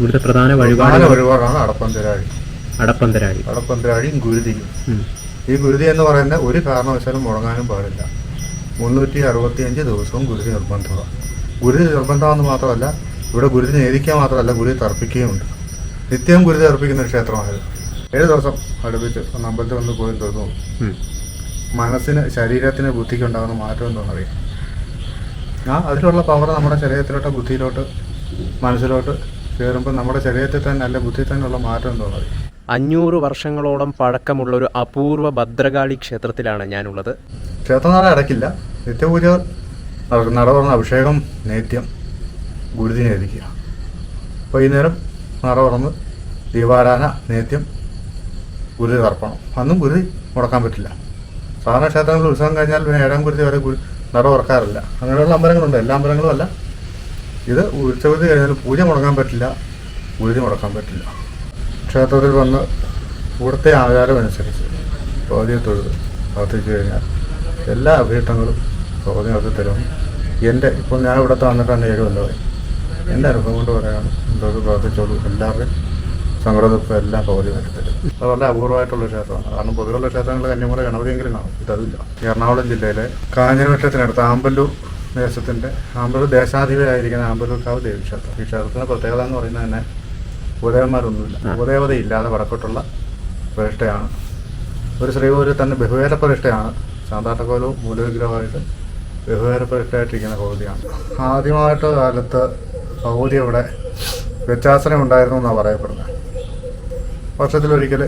ഇവിടുത്തെ പ്രധാന വഴിപാടാണ് അടപ്പന്തരാഴിയും ഗുരുതിയും. ഈ ഗുരുതി എന്ന് പറയുന്ന ഒരു കാരണവശാലും മുടങ്ങാനും പാടില്ല. 365 ദിവസവും ഗുരുതി നിർബന്ധമാണ്. ഗുരുതി നിർബന്ധമെന്ന് മാത്രമല്ല, ഇവിടെ ഗുരുതി നേദിക്കുക മാത്രമല്ല, ഗുരുതി തർപ്പിക്കുകയുമുണ്ട്. നിത്യവും ഗുരുതി തർപ്പിക്കുന്ന ഒരു ക്ഷേത്രമാണിത്. 7 ദിവസം അടുപ്പിച്ച് അമ്പലത്തിൽ വന്ന് പോയി തോന്നുന്നു. മനസ്സിന്, ശരീരത്തിന്, ബുദ്ധിക്ക് ഉണ്ടാകുന്ന മാറ്റം എന്താണെന്നറിയാം. അതിലുള്ള പവർ നമ്മുടെ ശരീരത്തിലോട്ട്, ബുദ്ധിയിലോട്ട്, മനസ്സിലോട്ട് കയറുമ്പോൾ നമ്മുടെ ശരീരത്തിൽ തന്നെ അല്ല, ബുദ്ധിയിൽ തന്നെയുള്ള മാറ്റം എന്താണെന്നറിയാം. 500 വർഷങ്ങളോളം പഴക്കമുള്ളൊരു അപൂർവ ഭദ്രകാളി ക്ഷേത്രത്തിലാണ് ഞാനുള്ളത്. ക്ഷേത്രനട അടയ്ക്കില്ല. നിത്യപൂജ നട അഭിഷേകം, നേദ്യം, ഗുരുതി നേദിക്കുക. വൈകുന്നേരം നട തുറന്ന് ദീപാരാധന, നേദ്യം, ഗുരുതി തർപ്പണം. അന്നും ഗുരുതി മുടക്കാൻ പറ്റില്ല. സാധാരണ ക്ഷേത്രങ്ങളിൽ ഉത്സവം കഴിഞ്ഞാൽ പിന്നെ 7ാം ഗുരുതി വരെ നട തുറക്കാറില്ല. അങ്ങനെയുള്ള അമ്പലങ്ങളുണ്ട്, എല്ലാ അമ്പലങ്ങളും അല്ല. ഇത് ഉത്സവത്തിൽ കഴിഞ്ഞാൽ പൂജ മുടങ്ങാൻ പറ്റില്ല, ഗുരുതി മുടക്കാൻ പറ്റില്ല. ക്ഷേത്രത്തിൽ വന്ന് ഇവിടുത്തെ ആചാരം അനുസരിച്ച് ഭഗവതിയെ തൊഴുത് പ്രാർത്ഥിച്ചു കഴിഞ്ഞാൽ എല്ലാ അഭീഷ്ടങ്ങളും ഭഗവതി നടത്തി തരും. ഇപ്പോൾ ഞാൻ ഇവിടുത്തെ വന്നിട്ടാണ് 7 കൊല്ലമായി. എൻ്റെ അനുഭവം കൊണ്ട് പറയാനും എന്തോട് പ്രാർത്ഥിച്ചോളൂ, എല്ലാവരുടെയും സങ്കടദുഃഖം എല്ലാം ഭഗവതി നടത്തി തരും. അത് വളരെ അപൂർവമായിട്ടുള്ള ക്ഷേത്രമാണ്. കാരണം പൊതുവെയുള്ള ക്ഷേത്രങ്ങൾ കന്യാകുമാരി ഗണപതിയെങ്കിലും കാണും, ഇതല്ല. എറണാകുളം ജില്ലയിലെ കാഞ്ഞിരവട്ടത്തിനടുത്ത് ആമ്പല്ലൂർ ആമ്പല്ലൂർ ദേശാധിപതിയായിരിക്കുന്ന ആമ്പല്ലൂർക്കാവ് ദേവീക്ഷേത്രം. ഈ ക്ഷേത്രത്തിന് പ്രത്യേകത എന്ന് പറയുന്നത് തന്നെ ഉപദേവന്മാരൊന്നുമില്ല. ഉപദേവതയില്ലാതെ വടക്കോട്ടുള്ള പ്രതിഷ്ഠയാണ്. ഒരു ശ്രീകോവിലിൽ തന്നെ ബഹുവേല പ്രതിഷ്ഠയാണ്. ശാന്താട്ടക്കോലവും മൂലവിഗ്രഹമായിട്ട് ബഹുവേല പ്രതിഷ്ഠയായിട്ടിരിക്കുന്ന ഭഗവതിയാണ്. ആദ്യമായിട്ട് കാലത്ത് ഭഗവതി ഇവിടെ വ്യത്യാസനം ഉണ്ടായിരുന്നു എന്നാണ് പറയപ്പെടുന്നത്. വർഷത്തിലൊരിക്കൽ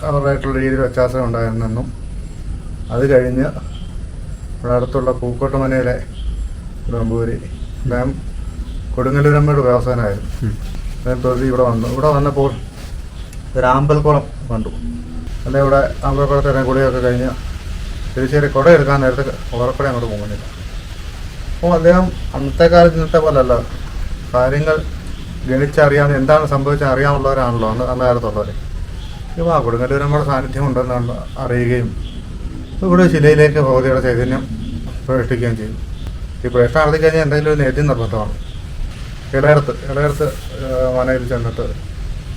അവരുടേതായിട്ടുള്ള രീതിയിൽ വ്യത്യാസനം ഉണ്ടായിരുന്നെന്നും അത് കഴിഞ്ഞ് ഇവിടെ അടുത്തുള്ള പൂക്കോട്ടുമനയിലെ നമ്പൂരി അദ്ദേഹം കൊടുങ്ങല്ലൂരമ്മയുടെ വ്യവസായമായിരുന്നു. അദ്ദേഹം ഇവിടെ വന്നപ്പോൾ ഒരു ആമ്പൽക്കുളം കണ്ടു. അല്ലെ ഇവിടെ ആമ്പൽക്കുളത്തെ കുളിയൊക്കെ കഴിഞ്ഞ് തിരിച്ചേരി കുട എടുക്കാൻ നേരത്തെ ഓറക്കുട അങ്ങോട്ട് പോകുന്നില്ല. അപ്പോൾ അദ്ദേഹം അന്നത്തെ കാലത്ത് ഇന്നത്തെ പോലല്ല, കാര്യങ്ങൾ ഗണിച്ചറിയാൻ എന്താണ് സംഭവിച്ചാൽ അറിയാമുള്ളവരാണല്ലോ അന്ന കാലത്തുള്ളവർ. ഇപ്പോൾ കൊടുങ്ങല്ലൂരമ്മയുടെ സാന്നിധ്യം ഉണ്ടെന്നാണ് അറിയുകയും ഇവിടെ ശിലയിലേക്ക് ഭഗവതിയുടെ ചൈതന്യം പ്രതിഷ്ഠിക്കുകയും ചെയ്തു. ഈ പ്രതിഷ്ഠ നടത്തി കഴിഞ്ഞാൽ എന്തെങ്കിലും ഒരു നേദ്യം നിർബന്ധമാണ്. ഇളയർത്ത് മനയിൽ ചെന്നിട്ട്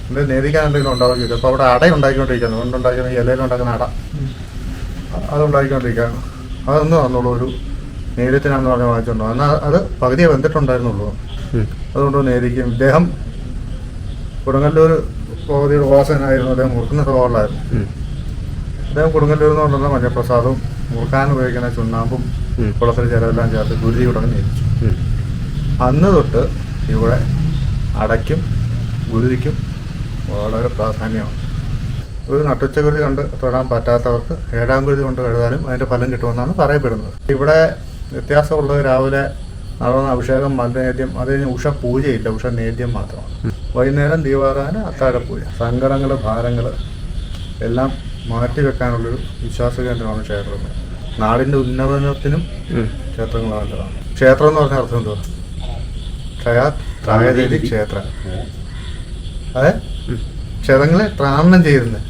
എന്തെങ്കിലും നേദിക്കാൻ എന്തെങ്കിലും ഉണ്ടാവുകയില്ല. അപ്പോൾ അവിടെ അട ഉണ്ടാക്കിക്കൊണ്ടിരിക്കുന്നു. കൊണ്ടുണ്ടാക്കുന്ന ഈ ഇലയിലുണ്ടാക്കുന്ന അട അതുണ്ടാക്കിക്കൊണ്ടിരിക്കുകയാണ്. അതൊന്നും തന്നുള്ളൂ, ഒരു നേദ്യത്തിനാണെന്ന് പറഞ്ഞ് വാങ്ങിച്ചുണ്ടോ. എന്നാൽ അത് പകുതിയെ വെന്തിട്ടുണ്ടായിരുന്നുള്ളൂ. അതുകൊണ്ട് നേദിക്കും. ഇദ്ദേഹം കൊടുങ്ങല്ലൂർ ഭഗവതിയുടെ ഉപാസകനായിരുന്നു. അദ്ദേഹം മുറുക്കുന്ന സ്വഭാവമുള്ളായിരുന്നു. അദ്ദേഹം കൊടുങ്ങല്ലൂർ എന്ന് പറഞ്ഞാൽ മഞ്ഞപ്രസാദവും മുറുക്കാൻ ഉപയോഗിക്കുന്ന ചുണ്ണാമ്പും കുളത്തിൽ ചിലവെല്ലാം ചേർത്ത് ഗുരുതി ഉടനെ നേദിച്ചു. അന്ന് തൊട്ട് ഇവിടെ അടയ്ക്കും ഗുരുതിക്കും വളരെ പ്രാധാന്യമാണ്. ഒരു നട്ടുച്ച ഗുരുതി കണ്ട് തൊഴാൻ പറ്റാത്തവർക്ക് 7ാം ഗുരുതി കൊണ്ട് കഴുതാനും അതിൻ്റെ ഫലം കിട്ടുമെന്നാണ് പറയപ്പെടുന്നത്. ഇവിടെ വ്യത്യാസമുള്ളത് രാവിലെ നടന്ന അഭിഷേകം, മന്ത്രനേദ്യം, അത് കഴിഞ്ഞ് ഉഷ പൂജയില്ല, ഉഷ നേദ്യം മാത്രമാണ്. വൈകുന്നേരം ദീപാരാധന, അത്താഴപ്പൂജ. സങ്കടങ്ങൾ, ഭാരങ്ങൾ എല്ലാം മാറ്റിവെക്കാനുള്ളൊരു വിശ്വാസ കേന്ദ്രമാണ് ക്ഷേത്രം. നാടിൻ്റെ ഉന്നമനത്തിനും ക്ഷേത്രങ്ങൾ നല്ലതാണ്. ക്ഷേത്രം എന്ന് പറഞ്ഞ അർത്ഥം എന്തുവാ? ത്രയദേവി ക്ഷേത്ര. അതെ, ക്ഷേത്രങ്ങളെ ത്രാണനം ചെയ്യുന്നത്,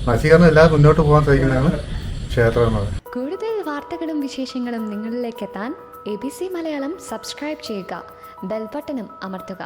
നശീകരണം ഇല്ലാതെ മുന്നോട്ട് പോകാൻ സാധിക്കുന്നതാണ് ക്ഷേത്രം എന്നത്. കൂടുതൽ വാർത്തകളും വിശേഷങ്ങളും നിങ്ങളിലേക്ക് എത്താൻ ABC മലയാളം സബ്സ്ക്രൈബ് ചെയ്യുക, ബെൽ ബട്ടണും അമർത്തുക.